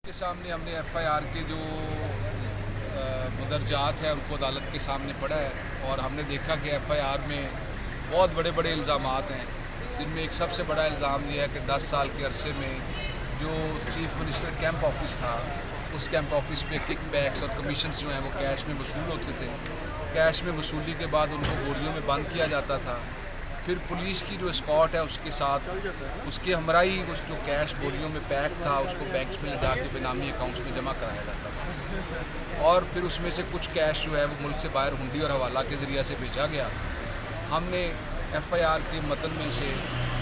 के सामने हमने एफआईआर के जो मुदरजात हैं उनको अदालत के सामने पढ़ा है और हमने देखा कि एफआईआर में बहुत बड़े बड़े इल्ज़ामात हैं, जिनमें एक सबसे बड़ा इल्ज़ाम यह है कि 10 साल के अरसे में जो चीफ मिनिस्टर कैंप ऑफिस था, उस कैंप ऑफिस पे किक बैक्स और कमीशंस जो हैं वो कैश में वसूल होते थे। कैश में वसूली के बाद उनको बोरियों में बंद किया जाता था। फिर पुलिस की जो स्कॉट है उसके साथ उसके हमराही उस जो कैश बोरियों में पैक था उसको बैंक्स में ले जाके बेनामी अकाउंट्स में जमा कराया जाता था और फिर उसमें से कुछ कैश जो है वो मुल्क से बाहर हुंडी और हवाला के ज़रिए से भेजा गया। हमने एफआईआर के मतन में से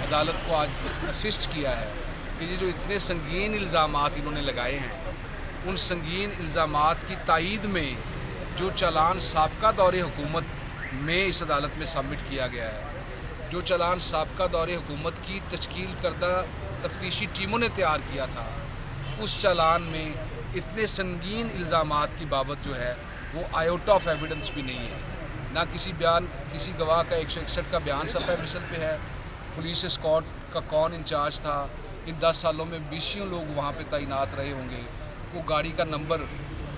अदालत को आज असिस्ट किया है कि ये जो इतने संगीन इल्ज़ामात इन्होंने लगाए हैं, उन संगीन इल्ज़ामात की तायीद में जो चालान साबका दौरे हुकूमत में इस अदालत में सबमिट किया गया है, जो चालान साबका दौरे हुकूमत की तश्कील करदा तफ्तीशी टीमों ने तैयार किया था, उस चालान में इतने संगीन इल्ज़ामात की बाबत जो है वो आयोटा ऑफ एविडेंस भी नहीं है। ना किसी बयान, किसी गवाह का 161 का बयान सफ़े मिसल पे है। पुलिस स्कॉट का कौन इंचार्ज था, इन 10 सालों में 20 लोग वहाँ पे तैनात रहे होंगे, को गाड़ी का नंबर,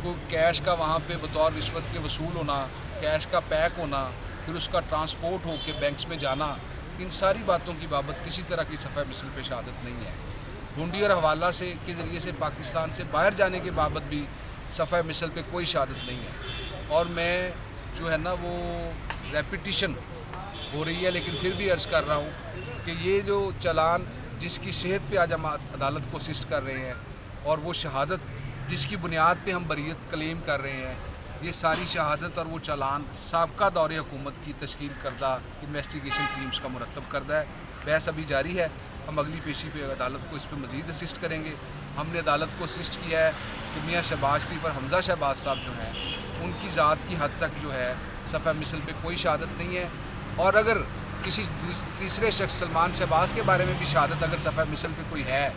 को कैश का वहाँ पे बतौर रिश्वत के वसूल होना, कैश का पैक होना, फिर उसका ट्रांसपोर्ट हो के बैंक्स में जाना, इन सारी बातों की बाबत किसी तरह की सफ़े मिसल पे शहादत नहीं है। हुंडी और हवाला से के ज़रिए से पाकिस्तान से बाहर जाने के बाबत भी सफ़े मिसल पे कोई शहादत नहीं है। और मैं जो है ना वो रेपिटिशन हो रही है, लेकिन फिर भी अर्ज़ कर रहा हूँ कि ये जो चालान जिसकी सेहत पे आज हम अदालत को असिस्ट कर रहे हैं और वो शहादत जिसकी बुनियाद पे हम बरीयत क्लेम कर रहे हैं, ये सारी शहादत और वो चालान साबका दौरे हुकूमत की तश्कील करदा इन्वेस्टिगेशन टीम्स का मुरतब करदा है। बहस अभी जारी है, हम अगली पेशी पे अदालत को इस पर मज़ीद असिस्ट करेंगे। हमने अदालत को असिस्ट किया है कि मियाँ शहबाज शरीफ और हमजा शहबाज साहब जो हैं उनकी ज़ात की हद तक जो है सफ़ा मिसल पे कोई शहादत नहीं है, और अगर किसी तीसरे शख्स सलमान शहबाज के बारे में भी शहादत अगर सफ़ा मिसल पे कोई है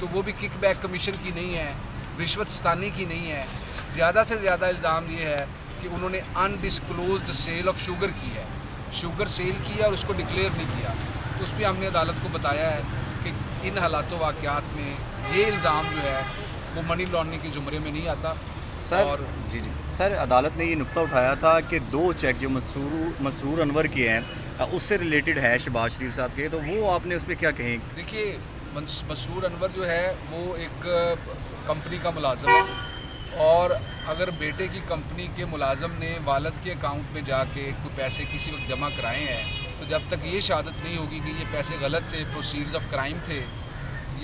तो वो भी किक बैक कमीशन की नहीं है, रिश्वत स्तानी की नहीं है। ज़्यादा से ज़्यादा इल्ज़ाम ये है कि उन्होंने अनडिस्क्लोज्ड सेल ऑफ शुगर की है, शुगर सेल की है और उसको डिक्लेयर नहीं किया। तो उस पर हमने अदालत को बताया है कि इन हालातों वाक़यात में ये इल्ज़ाम जो है वो मनी लॉन्ड्रिंग के ज़ुमरे में नहीं आता। सर और जी सर, अदालत ने ये नुक्ता उठाया था कि 2 चेक जो मसरूर अनवर के हैं उससे रिलेटेड है शहबाज शरीफ साहब के, तो वो आपने उस पर क्या कहें? देखिए, मसरूर अनवर जो है वो एक कंपनी का मुलाजम है, और अगर बेटे की कंपनी के मुलाजम ने वालिद के अकाउंट में जाके कोई पैसे किसी वक्त जमा कराए हैं, तो जब तक ये शहादत नहीं होगी कि ये पैसे गलत थे, प्रोसीड्स ऑफ क्राइम थे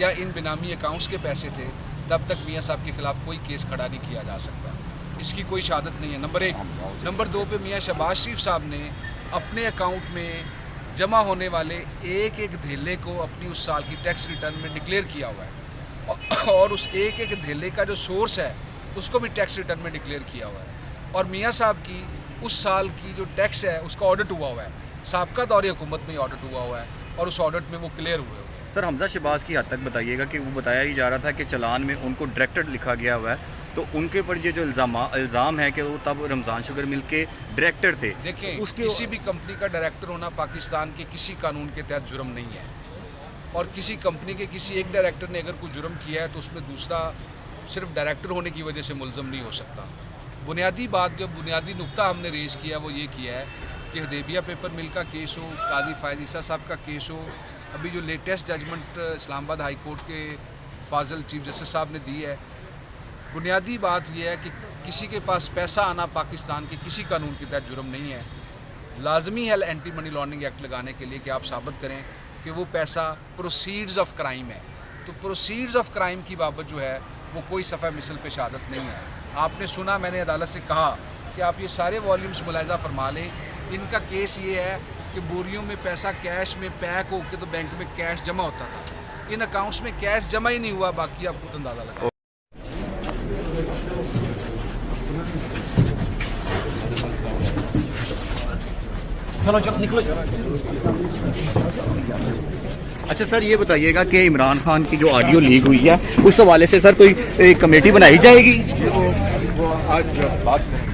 या इन बेनामी अकाउंट्स के पैसे थे, तब तक मियाँ साहब के ख़िलाफ़ कोई केस खड़ा नहीं किया जा सकता। इसकी कोई शहादत नहीं है, नंबर 1। नंबर 2 पे मियाँ शहबाज शरीफ साहब ने अपने अकाउंट में जमा होने वाले एक एक धेले को अपनी उस साल की टैक्स रिटर्न में डिक्लेयर किया हुआ है, और उस एक एक धेले का जो सोर्स है उसको भी टैक्स रिटर्न में डिक्लेयर किया हुआ है, और मियाँ साहब की उस साल की जो टैक्स है उसका ऑडिट हुआ हुआ है, साबका दौरे हुकूमत में ऑडिट हुआ हुआ है और उस ऑडिट में वो क्लियर हुए हुए हैं। सर, हमजा शहबाज की हद तक बताइएगा कि वो बताया ही जा रहा था कि चालान में उनको डायरेक्टर लिखा गया हुआ है, तो उनके ऊपर ये जो इल्ज़ाम है कि वो तब रमज़ान शुगर मिल के डायरेक्टर थे। देखिए, किसी भी कंपनी का डायरेक्टर होना पाकिस्तान के किसी कानून के तहत जुर्म नहीं है, और किसी कंपनी के किसी एक डायरेक्टर ने अगर कोई जुर्म किया है तो उसमें दूसरा सिर्फ डायरेक्टर होने की वजह से मुलज़म नहीं हो सकता। बुनियादी बात, जो बुनियादी नुक्ता हमने रेज़ किया वो ये किया है कि हदेबिया पेपर मिल का केस हो, काजी फ़ायज़ ईसा साहब का केस हो, अभी जो latest judgement Islamabad high court के फाजिल चीफ जस्टिस साहब ने दी है, बुनियादी बात यह है कि किसी के पास पैसा आना पाकिस्तान के किसी कानून के तहत जुर्म नहीं है। लाजमी है एंटी मनी लॉन्ड्रिंग एक्ट लगाने के लिए कि आप साबित करें कि वो पैसा प्रोसीड्स ऑफ क्राइम है। तो प्रोसीड्स ऑफ क्राइम की बाबत जो है वो कोई सफ़ा मिसल पे शहादत नहीं है। आपने सुना, मैंने अदालत से कहा कि आप ये सारे वॉल्यूम्स मुलाहिज़ा फरमा लें। इनका केस ये है कि बोरियों में पैसा कैश में पैक होकर तो बैंक में कैश जमा होता था, इन अकाउंट्स में कैश जमा ही नहीं हुआ, बाकी आप खुद अंदाज़ा लगा। अच्छा सर, ये बताइएगा कि इमरान खान की जो ऑडियो लीक हुई है उस हवाले से सर कोई कमेटी बनाई जाएगी? वो आज बात